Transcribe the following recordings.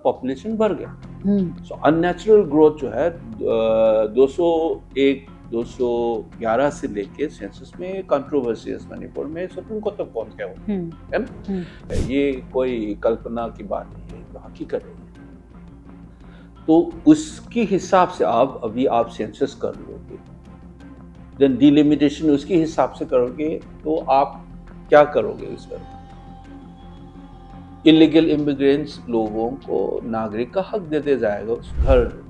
Population बढ़ गया। सो unnatural growth जो है 201 211 से लेके सेंसस में कंट्रोवर्सीज मणिपुर में सुप्रीम कोर्ट तक पहुंच गया है ना। ये कोई कल्पना की बात नहीं है, तो हकीकत है। तो उसके हिसाब से आप सेंसस कर लोगे, देन डिलिमिटेशन उसके हिसाब से करोगे, तो आप क्या करोगे उस पर? इलीगल इमिग्रेंट्स लोगों को नागरिक का हक देते जाएगा। उस घर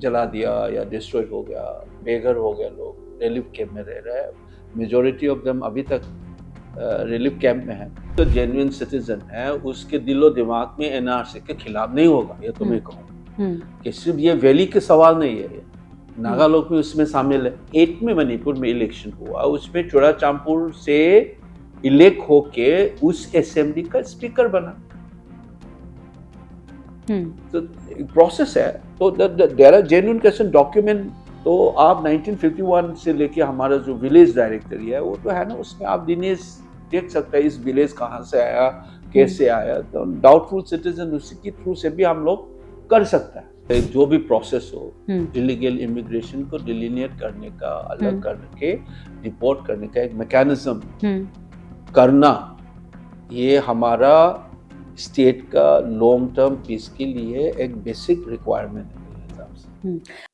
जला दिया या डिस्ट्रॉय हो गया, बेघर हो गया, लोग रिलीफ कैंप में रह रहे हैं। मेजॉरिटी ऑफ देम अभी तक रिलीफ कैंप में है। तो जेन्युइन सिटीजन है, उसके दिलो दिमाग में एनआरसी के खिलाफ नहीं होगा, ये तो मैं कहूँ कि सिर्फ ये वैली के सवाल नहीं है। नागा लोग भी उसमें शामिल है। 8 में मणिपुर में इलेक्शन हुआ, उसमें चुड़ाचामपुर से इलेक्ट होके उस असेंबली का स्पीकर बना। तो प्रोसेस है। तो there are genuine question document. तो आप 1951 से लेके हमारा जो विलेज डायरेक्टरी है वो तो है ना, उसमें आप दिनेश देख सकते हैं इस विलेज कहाँ से आया, कैसे आया। तो डाउटफुल सिटीजन उसी के थ्रू से भी हम लोग कर सकते हैं। जो भी प्रोसेस हो, इलीगल इमिग्रेशन को डिलिनिएट करने का, अलग करके रिपोर्ट करने का एक मैकेनिज्म करना, ये हमारा स्टेट का लॉन्ग टर्म पीस के लिए एक बेसिक रिक्वायरमेंट है।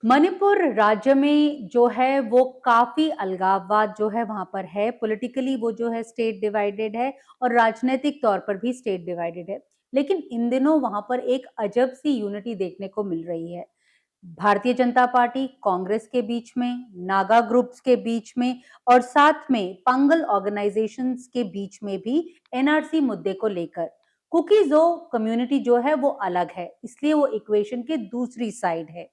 मणिपुर राज्य में जो है वो काफी अलगाववाद जो है वहां पर है। पॉलिटिकली वो जो है स्टेट डिवाइडेड है और राजनीतिक तौर पर भी स्टेट डिवाइडेड है। लेकिन इन दिनों वहां पर एक अजब सी यूनिटी देखने को मिल रही है। भारतीय जनता पार्टी कांग्रेस के बीच में, नागा ग्रुप्स के बीच में और साथ में पंगल ऑर्गेनाइजेशंस के बीच में भी एनआरसी मुद्दे को लेकर। कुकीजो कम्युनिटी जो है वो अलग है, इसलिए वो इक्वेशन के दूसरी साइड है।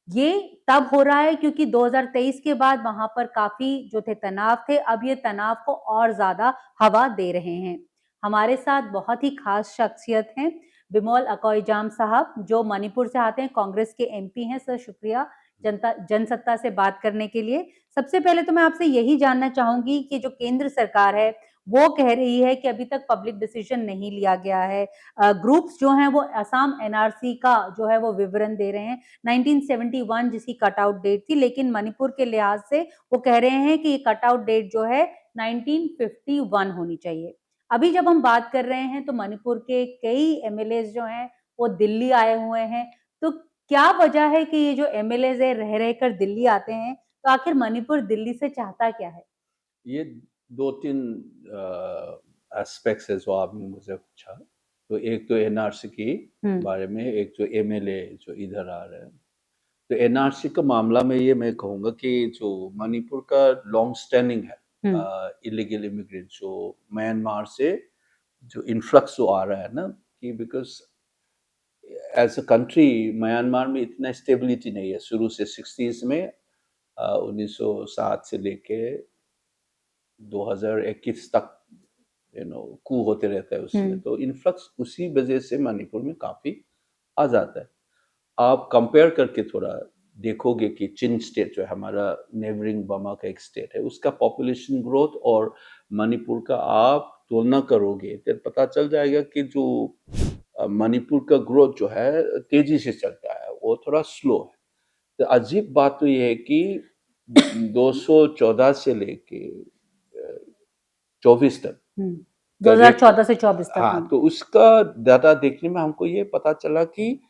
ये तब हो रहा है क्योंकि 2023 के बाद वहां पर काफी जो थे तनाव थे, अब ये तनाव को और ज्यादा हवा दे रहे हैं। हमारे साथ बहुत ही खास शख्सियत हैं, बिमोल अकोईजाम साहब, जो मणिपुर से आते हैं, कांग्रेस के एमपी हैं। सर शुक्रिया जनसत्ता से बात करने के लिए। सबसे पहले तो मैं आपसे यही जानना चाहूंगी कि जो केंद्र सरकार है वो कह रही है कि अभी तक पब्लिक डिसीजन नहीं लिया गया है। ग्रुप्स जो हैं वो असम एनआरसी का जो है वो विवरण दे रहे हैं। 1971 जिसकी कट आउट डेट थी, लेकिन मणिपुर के लिहाज से वो कह रहे हैं कि ये कट आउट डेट जो है 1951 होनी चाहिए। अभी जब हम बात कर रहे हैं तो मणिपुर के कई एमएलए जो हैं वो दिल्ली आए हुए हैं। तो क्या वजह है कि ये जो एमएलए है रह रहकर दिल्ली आते हैं? तो आखिर मणिपुर दिल्ली से चाहता क्या है? ये 2-3 एस्पेक्ट्स है जो आपने मुझे पूछा। तो एक तो एनआरसी की बारे में, एक जो एमएलए जो इधर आ रहे हैं। तो एनआरसी का मामला में ये मैं कहूँगा कि जो मणिपुर का लॉन्ग स्टैंडिंग है इलीगल इमिग्रेंट जो म्यांमार से जो इन्फ्लक्स जो आ रहा है ना, कि because as a country Myanmar में इतना स्टेबिलिटी नहीं है शुरू से। 60s में 1907 से लेके 2021 तक कू होते रहता है उसमें। तो इन्फ्लक्स उसी वजह से मणिपुर में काफी आ जाता है। आप कंपेयर करके थोड़ा देखोगे कि चिन स्टेट जो है हमारा नेबरिंग बर्मा का एक स्टेट है, उसका पॉपुलेशन ग्रोथ और मणिपुर का आप तुलना करोगे तो पता चल जाएगा कि जो मणिपुर का ग्रोथ जो है तेजी से चलता है, वो थोड़ा स्लो है। तो अजीब बात तो ये है कि 214 से लेके 24 तक 2014 से 24 तक। हाँ, तो उसका डाटा देखने में हमको ये पता चला कि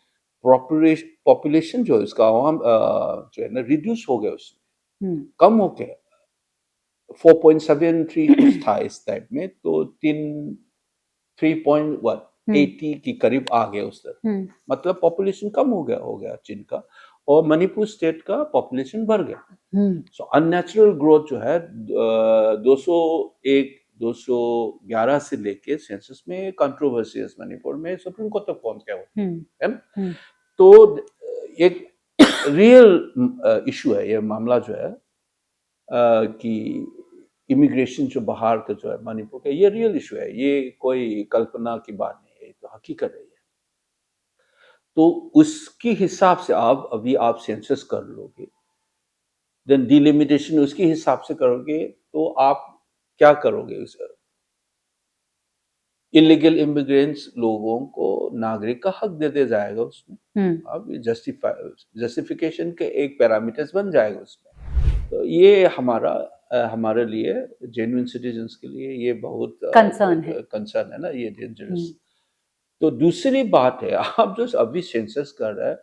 पॉपुलेशन जो है उसका आवाम जो है ना रिड्यूस हो गया, उसमें कम हो गया। 4.73 कुछ था इस टाइप में, तो 3.80 के करीब आ गया उस तरफ। मतलब पॉपुलेशन कम हो गया चीन का, और मणिपुर स्टेट का पॉपुलेशन बढ़ गया। सो अननेचुरल ग्रोथ जो है 201 211 से लेके सेंसस में कंट्रोवर्सीज मणिपुर में सुप्रीम कोर्ट तक पहुंच गया है ना। तो एक रियल इशू है ये मामला जो है कि इमिग्रेशन जो बाहर का जो है मणिपुर का, ये रियल इशू है। ये कोई कल्पना की बात नहीं है, तो हकीकत है ये। तो उसके हिसाब से आप सेंसस कर लोगे, देन डिलिमिटेशन उसके हिसाब से करोगे, तो आप क्या करोगे? इलीगल इमिग्रेंट्स लोगों को नागरिक का हक देते जाएगा उसमें। अब जस्टिफिकेशन के एक पैरामीटर्स बन जाएगा उसमें। तो ये हमारे लिए जेन्युइन सिटीजन्स के लिए ये बहुत कंसर्न है ना, ये डेंजरस। तो दूसरी बात है, आप जो अभी सेंसस कर रहे हैं,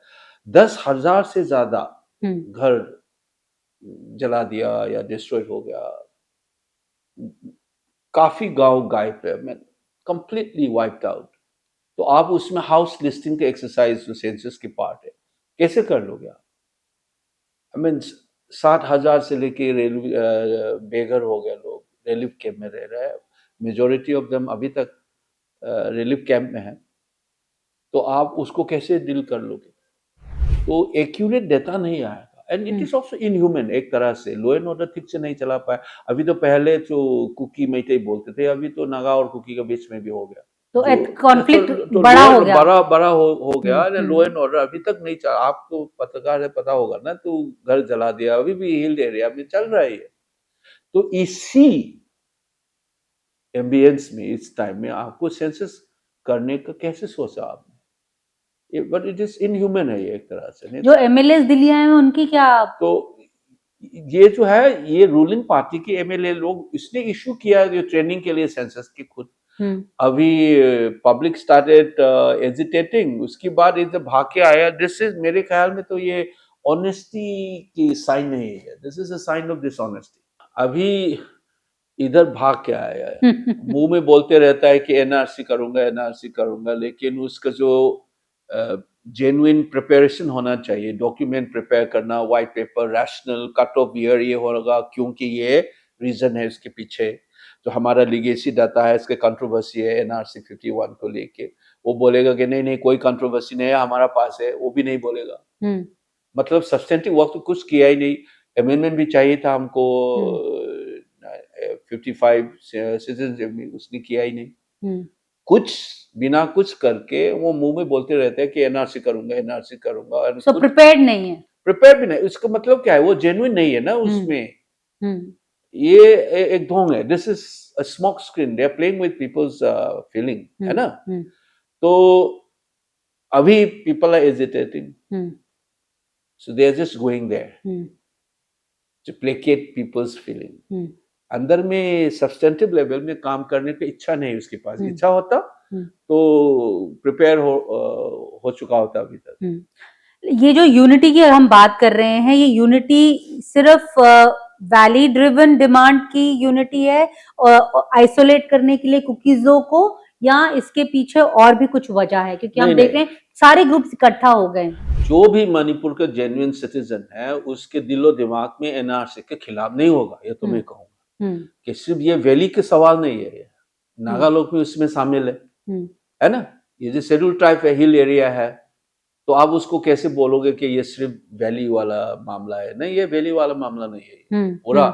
10,000 से ज्यादा घर जला दिया या डिस्ट्रॉय हो गया, काफी गांव गायब है, मैं कंप्लीटली वाइप्ड आउट। तो आप उसमें हाउस लिस्टिंग के एक्सरसाइज जो सेंसस की पार्ट है, कैसे कर लोगे आप? आई मीन 60,000 से लेके बेघर हो गए लोग, रिलीफ कैंप में रह रहे हैं, मेजोरिटी ऑफ देम अभी तक रिलीफ कैंप में है। तो आप उसको कैसे डील कर लोगे? तो एक्यूरेट डेटा नहीं आएगा, and it is also inhuman. एक तरह से लॉ एंड ऑर्डर ठीक से नहीं चला पाया। अभी तो पहले जो कुकी मैते बोलते थे, अभी तो नागा और कुकी के बीच में भी हो गया, तो कॉन्फ्लिक्ट बड़ा हो गया, बड़ा हो गया। लॉ एंड ऑर्डर अभी तक नहीं चला। आपको पत्रकार है, पता होगा ना, तो घर जला दिया, अभी भी हिल एरिया में चल रहा है। तो इसी एम्बियंस में, इस टाइम में आपको सेंसस करने का कैसे सोचा आपने? बट इट इज इनह्यूमन है ये एक तरह से। जो एमएलए दिल्ली आए हैं उनकी क्या? तो ये जो है, ये रूलिंग पार्टी के एमएलए लोग, इसने इशू किया जो ट्रेनिंग के लिए सेंसस की खुद। अभी पब्लिक स्टार्टेड एजिटेटिंग, उसके बाद इधर भाग के आया। दिस इज, मेरे ख्याल में तो ये ऑनेस्टी की साइन नहीं है, this is a sign of dishonesty. अभी इधर भाग के आया है, मुंह में बोलते रहता है कि एनआरसी करूंगा, एनआरसी करूंगा, लेकिन उसका जो जेन्युइन प्रिपरेशन होना चाहिए, डॉक्यूमेंट प्रिपेयर करना, white paper, rational cut off year ये होगा, क्योंकि ये रीजन है इसके पीछे, जो हमारा लीगेसी डाटा है, इसके कंट्रोवर्सी है एनआरसी 51 को लेके। वो बोलेगा कि नहीं नहीं कोई कंट्रोवर्सी नहीं है, हमारा पास है, वो भी नहीं बोलेगा। मतलब सब्सटेंटिव वर्क तो कुछ किया ही नहीं। अमेंडमेंट भी चाहिए था हमको 55 सिटीजन, उसने किया ही नहीं। कुछ बिना कुछ करके वो मुंह में बोलते रहते हैं कि एनआरसी करूंगा, एनआरसी करूंगा, और so प्रिपेयर्ड नहीं है। प्रिपेयर भी नहीं। इसका मतलब क्या है? वो जेन्युइन नहीं है ना उसमें। ये एक ढोंग है। This is a smoke screen, they are playing with people's feeling, है ना। तो अभी people are agitating, so they are just going there to placate people's feeling. अंदर में सब्सटेंटिव लेवल में काम करने की इच्छा नहीं उसके पास। इच्छा होता तो प्रिपेयर हो चुका होता अभी तक। ये जो यूनिटी की हम बात कर रहे हैं, ये यूनिटी सिर्फ वैली ड्रिवन डिमांड की यूनिटी है, आइसोलेट करने के लिए कुकीजों को, या इसके पीछे और भी कुछ वजह है? क्योंकि हम देख रहे हैं सारे ग्रुप्स इकट्ठा हो गए। जो भी मणिपुर का जेन्युइन सिटीजन है, उसके दिलो दिमाग में एनआरसी के खिलाफ नहीं होगा, ये तो मैं कहूँगा। कि सिर्फ ये वैली के सवाल नहीं है, ये नागा लोग भी उसमें शामिल है ना। ये जो शेड्यूल ट्राइब है, हिल एरिया है, तो आप उसको कैसे बोलोगे कि ये सिर्फ वैली वाला मामला है? नहीं, ये वैली वाला मामला नहीं है, पूरा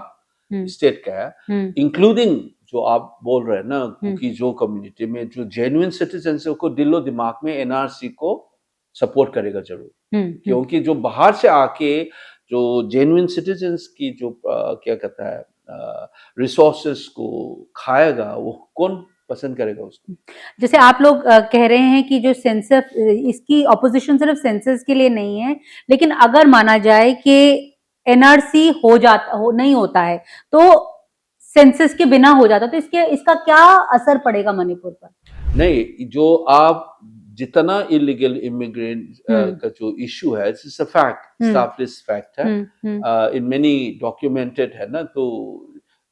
स्टेट का है, इंक्लूडिंग जो आप बोल रहे हैं ना कि जो कम्युनिटी में जो जेन्युइन सिटीजन है, उसको दिलो दिमाग में एनआरसी को सपोर्ट करेगा जरूर। क्योंकि जो बाहर से आके जो जेन्युइन सिटीजन्स की जो क्या कहता है रिसोर्सेस को खाएगा, वो कौन पसंद करेगा उसको? जैसे आप लोग कह रहे हैं कि जो सेंसस, इसकी ऑपोजिशन सिर्फ सेंसस के लिए नहीं है, लेकिन अगर माना जाए कि एनआरसी नहीं होता है, तो सेंसस के बिना हो जाता, तो इसका क्या असर पड़ेगा मणिपुर पर? नहीं, जो आप जितना इलीगल इमिग्रेंट का जो इशू है, it's a fact, established fact है, इन मेनी डॉक्यूमेंटेड है ना। तो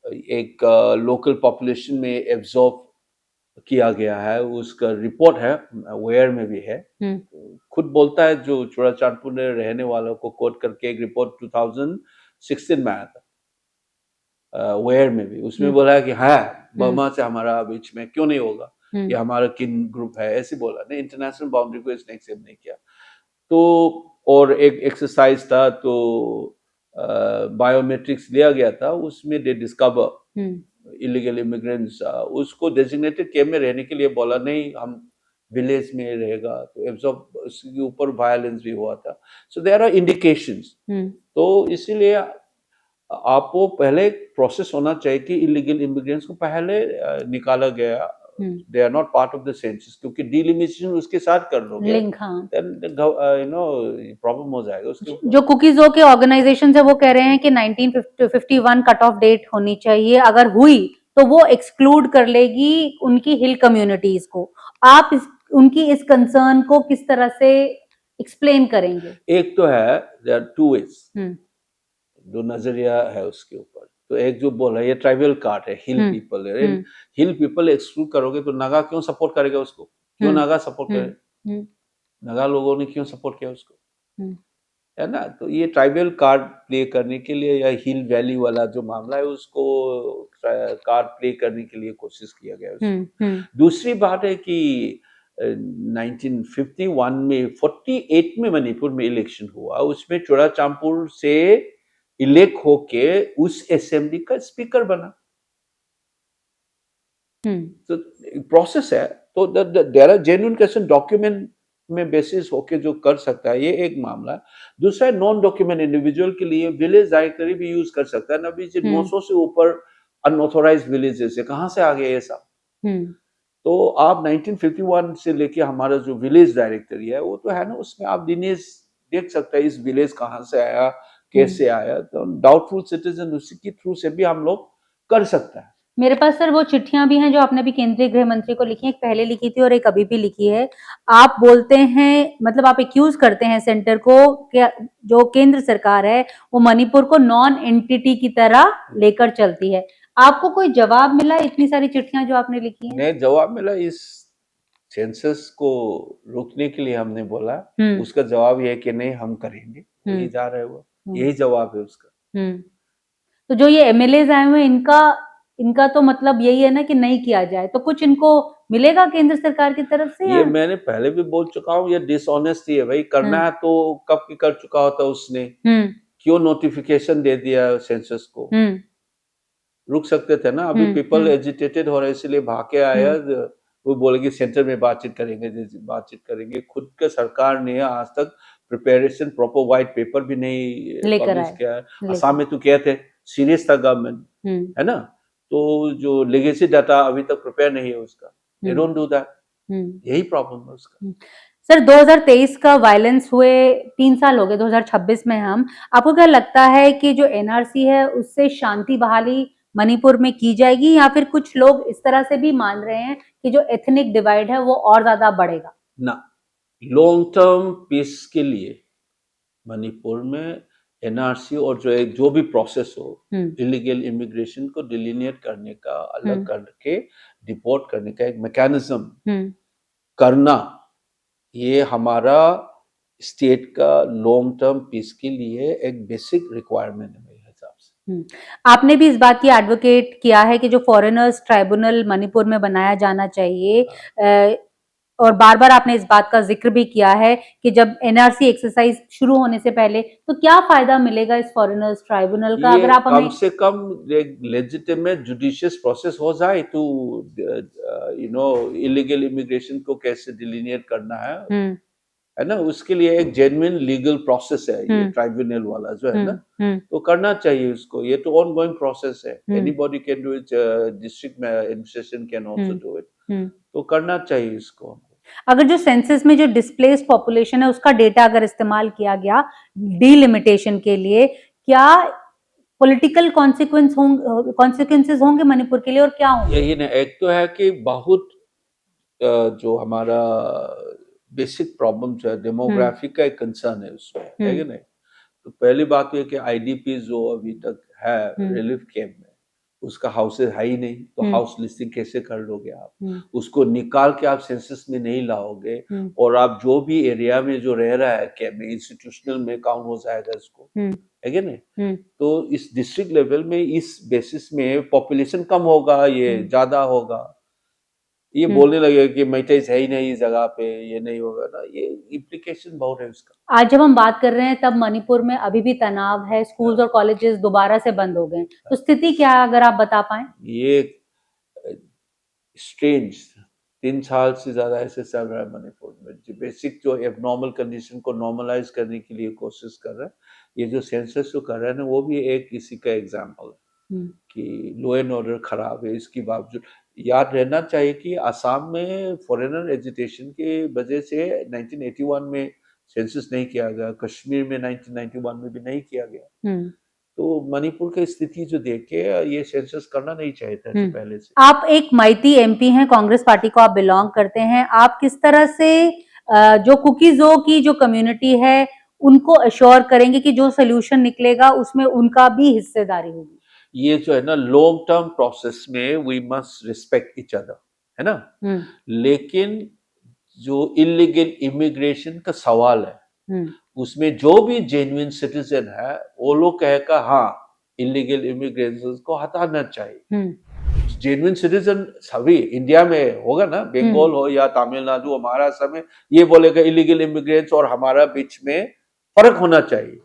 एक लोकल पॉपुलेशन में एब्जॉर्ब किया गया है, उसका रिपोर्ट है, वेयर में भी है। खुद बोलता है, जो चूड़ाचांदपुर में रहने वालों को कोट करके एक रिपोर्ट 2016 में आया था, वेयर में भी, उसमें बोला है कि हाँ, बर्मा से हमारा बीच में क्यों नहीं होगा, ये हमारा किन ग्रुप है, ऐसे बोला नहीं। इंटरनेशनल बाउंड्री को इसने एक्सेप्ट नहीं किया। तो और एक एक्सरसाइज था, तो बायोमेट्रिक्स लिया गया था, उसमें दे डिस्कवर इलीगल इमिग्रेंट्स, उसको डेजिग्नेटेड कैंप में रहने के लिए बोला, नहीं हम विलेज में रहेगा, तो एब्जॉर्ब, उसके ऊपर वायलेंस भी हुआ था। So there are indications. तो इसीलिए आपको पहले प्रोसेस होना चाहिए कि इलीगल इमिग्रेंट्स को पहले निकाला गया they are not part of the census, क्योंकि डिलिमिटेशन उसके साथ कर लोगे लिंक, हाँ। देन प्रॉब्लम हो जाएगा उसके ऊपर। जो कुकीज़ के ऑर्गेनाइजेशन है वो कह रहे हैं कि 1951 कट ऑफ डेट होनी चाहिए, अगर हुई तो वो एक्सक्लूड कर लेगी उनकी हिल कम्युनिटीज को। आप उनकी इस कंसर्न को किस तरह से एक्सप्लेन करेंगे? एक तो है, देयर आर टू वेज, हम्म, जो नजरिया है उसके ऊपर। तो एक जो बोल रहा है ये ट्राइबल कार्ड है, हिल पीपल है, हिल पीपल एक्सक्लूड करोगे तो नागा क्यों सपोर्ट करेगा उसको? क्यों नागा सपोर्ट करे? नागा लोगों ने क्यों सपोर्ट किया उसको? है ना? तो ये ट्राइबल कार्ड प्ले करने के लिए, या हिल वैली वाला जो मामला है उसको कार्ड प्ले करने के लिए कोशिश किया गया है उसको। दूसरी बात है कि 1951 में 48 में मणिपुर में इलेक्शन हुआ, उसमें चुड़ाचामपुर से इलेक्ट होके उस असेंबली का स्पीकर बना। तो प्रोसेस है, तो there are genuine question, document में बेसिस होके जो कर सकता है, ये एक मामला है। दूसरा, नॉन डॉक्यूमेंट इंडिविजुअल के लिए विलेज डायरेक्टरी भी यूज कर सकता है ना। अभी 900 से ऊपर अनऑथोराइज्ड विलेजेस है, कहाँ से आ गए ये सब? तो आप 1951 से लेके हमारा जो विलेज डायरेक्टरी है वो तो है ना, उसमें आप दिनेश देख सकते हैं इस विलेज कहाँ से आया, कैसे आया। तो डाउटफुल सिटीजन उसी के थ्रू से भी हम लोग कर सकते हैं। मेरे पास सर वो चिट्ठियां भी हैं जो आपने भी केंद्रीय गृह मंत्री को लिखी है, एक पहले लिखी थी और एक अभी भी लिखी है। आप बोलते हैं, मतलब आप एक्यूज करते हैं सेंटर को कि जो केंद्र सरकार है वो मणिपुर को नॉन एंटिटी की तरह लेकर चलती है। आपको कोई जवाब मिला इतनी सारी चिट्ठियां जो आपने लिखी हैं? नहीं, जवाब मिला। इस सेंसस को रोकने के लिए हमने बोला, उसका जवाब ये है कि नहीं हम करेंगे, यही जा रहा है वो, यही जवाब है उसका। तो जो ये एमएलएज आए हुए इनका तो मतलब यही है ना कि नहीं किया जाए, तो कुछ इनको मिलेगा केंद्र सरकार की तरफ से? ये मैंने पहले भी बोल चुका हूँ, ये डिसऑनेस्टी है भाई। करना है तो कब की कर चुका होता उसने, क्यों नोटिफिकेशन दे दिया सेंसस को? रुक सकते थे ना। अभी पीपल एजिटेटेड हो रहे इसलिए भाग के आया। वो बोलेगी सेंटर में बातचीत करेंगे। खुद के सरकार ने आज तक प्रिपरेशन प्रॉपर व्हाइट पेपर भी नहीं पब्लिश किया है। असम में तो क्या थे, सीरियस था गवर्नमेंट, है ना। तो जो लेगेसी डाटा अभी तक प्रिपेयर नहीं है उसका, दे डोंट डू दैट। यही प्रॉब्लम है उसका। सर 2023 का वायलेंस हुए 3 साल हो गए, 2026 में हम, आपको क्या लगता है कि जो एनआरसी है उससे शांति बहाली मणिपुर में की जाएगी, या फिर कुछ लोग इस तरह से भी मान रहे हैं कि जो एथनिक डिवाइड है वो और ज्यादा बढ़ेगा? ना, लॉन्ग टर्म पीस के लिए मणिपुर में एनआरसी और जो भी प्रोसेस हो, इलीगल इमिग्रेशन को डिलिनिएट करने का, अलग करके डिपोर्ट करने का एक मैकेनिज्म करना, ये हमारा स्टेट का लॉन्ग टर्म पीस के लिए एक बेसिक रिक्वायरमेंट है मेरे हिसाब से। आपने भी इस बात की एडवोकेट किया है कि जो फॉरेनर्स ट्राइब्यूनल मणिपुर में बनाया जाना चाहिए, और बार बार आपने इस बात का जिक्र भी किया है कि जब एनआरसी एक्सरसाइज शुरू होने से पहले, तो क्या फायदा मिलेगा इस फॉरेनर्स ट्राइब्यूनल का? अगर आप कम से कम लेजिटिमेट जुडिशियस प्रोसेस हो जाए तो इलीगल इमिग्रेशन को कैसे डिलिनिएट करना है ना, उसके लिए एक जेन्युइन लीगल प्रोसेस है ये ट्राइब्यूनल वाला जो है ना, तो करना चाहिए उसको। ये तो ऑनगोइंग प्रोसेस है, anybody can do it, district में administration can also do it, तो करना चाहिए इसको। अगर जो सेंसस में जो डिस्प्लेस्ड पॉपुलेशन है उसका डेटा अगर इस्तेमाल किया गया डीलिमिटेशन के लिए, क्या पॉलिटिकल कॉन्सिक्वेंसेस होंगे मणिपुर के लिए, और क्या होंगे? यही ना, एक तो है कि बहुत जो हमारा बेसिक प्रॉब्लम जो है डेमोग्राफी का एक कंसर्न है उसमें, है कि नहीं। तो पहली बात तो ये कि आईडीपी जो अभी तक है रिलीफ कैंप में, उसका हाउसेस है ही नहीं, तो हाउस लिस्टिंग कैसे कर लोगे आप? उसको निकाल के आप सेंसस में नहीं लाओगे, और आप जो भी एरिया में जो रह रहा है कैंप में, इंस्टीट्यूशनल में काउंट हो जाएगा इसको, है कि नहीं। तो इस डिस्ट्रिक्ट लेवल में इस बेसिस में पॉपुलेशन कम होगा, ये ज्यादा होगा, ये बोलने लगे कि मैटेज है ही नहीं इस जगह पे, ये नहीं होगा ना, ये इम्प्लीकेशन बहुत है उसका। आज जब हम बात कर रहे हैं तब मणिपुर में अभी भी तनाव है, स्कूल्स और कॉलेजेस दोबारा से बंद हो गए, तो स्थिति क्या है अगर आप बता पाएं? ये स्ट्रेंज 3 साल से ज्यादा ऐसे चल रहा है मणिपुर में। जो बेसिक जो एबनॉर्मल कंडीशन को नॉर्मलाइज करने के लिए कोशिश कर रहा है, ये जो सेंसस जो कर रहा है ना, वो भी एक इसी का एग्जाम्पल है कि लॉ एंड ऑर्डर खराब है। इसके बावजूद याद रहना चाहिए कि असम में फॉरेनर एजिटेशन के वजह से 1981 में सेंसस नहीं किया गया, कश्मीर में 1991 में भी नहीं किया गया। तो मणिपुर की स्थिति जो देखे ये सेंसस करना नहीं चाहिए था पहले से। आप एक माइती एमपी हैं, कांग्रेस पार्टी को आप बिलोंग करते हैं, आप किस तरह से जो कुकीजो की जो कम्युनिटी है उनको अश्योर करेंगे कि जो सोल्यूशन निकलेगा उसमें उनका भी हिस्सेदारी होगी? ये जो है ना लॉन्ग टर्म प्रोसेस में we must respect each other, है ना। लेकिन जो इलीगल इमिग्रेशन का सवाल है उसमें जो भी जेन्युइन सिटीजन है वो लोग कहेगा हाँ इलीगल इमिग्रेशन को हटाना चाहिए। जेन्युइन सिटीजन सभी इंडिया में होगा ना, बंगाल हो या तमिलनाडु महाराष्ट्र में, ये बोलेगा इलीगल इमिग्रेंट्स और हमारा बीच में फर्क होना चाहिए।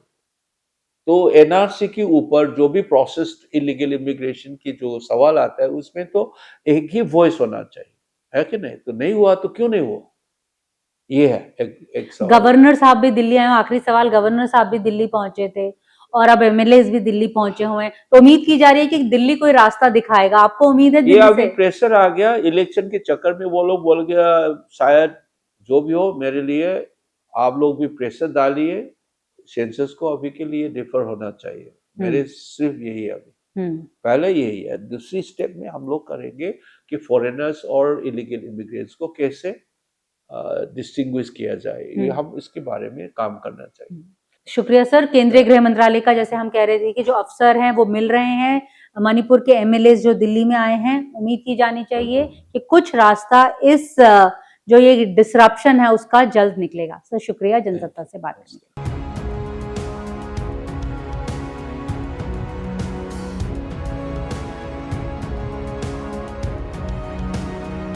तो एनआरसी के ऊपर जो भी प्रोसेस्ड इलीगल इमिग्रेशन की जो सवाल आता है उसमें तो एक ही वॉइस होना चाहिए, है कि नहीं? तो नहीं हुआ तो क्यों नहीं हुआ, ये है एक सवाल। गवर्नर साहब भी दिल्ली आए, आखिरी सवाल, गवर्नर साहब भी दिल्ली पहुंचे थे और अब एमएलए भी दिल्ली पहुंचे हुए हैं, तो उम्मीद की जा रही है कि दिल्ली कोई रास्ता दिखाएगा। आपको उम्मीद है ये दिल्ली अभी से? प्रेशर आ गया इलेक्शन के चक्कर में, वो लोग बोल गया शायद जो भी हो मेरे लिए आप लोग भी प्रेशर डालिए, सेंसस को अभी के लिए डिफर होना चाहिए। मेरे सिर्फ यही है अभी, पहले यही है। दूसरी स्टेप में हम लोग करेंगे कि फॉरेनर्स और इलीगल इमिग्रेंट्स को कैसे डिस्टिंग्विश किया जाए, ये हम इसके बारे में काम करना चाहिए। शुक्रिया सर। केंद्रीय गृह मंत्रालय का जैसे हम कह रहे थे कि जो अफसर हैं वो मिल रहे हैं, मणिपुर के एमएलए जो दिल्ली में आए हैं, उम्मीद की जानी चाहिए कि कुछ रास्ता इस जो ये डिसरप्शन है उसका जल्द निकलेगा। सर शुक्रिया जनसत्ता से बात करने के लिए।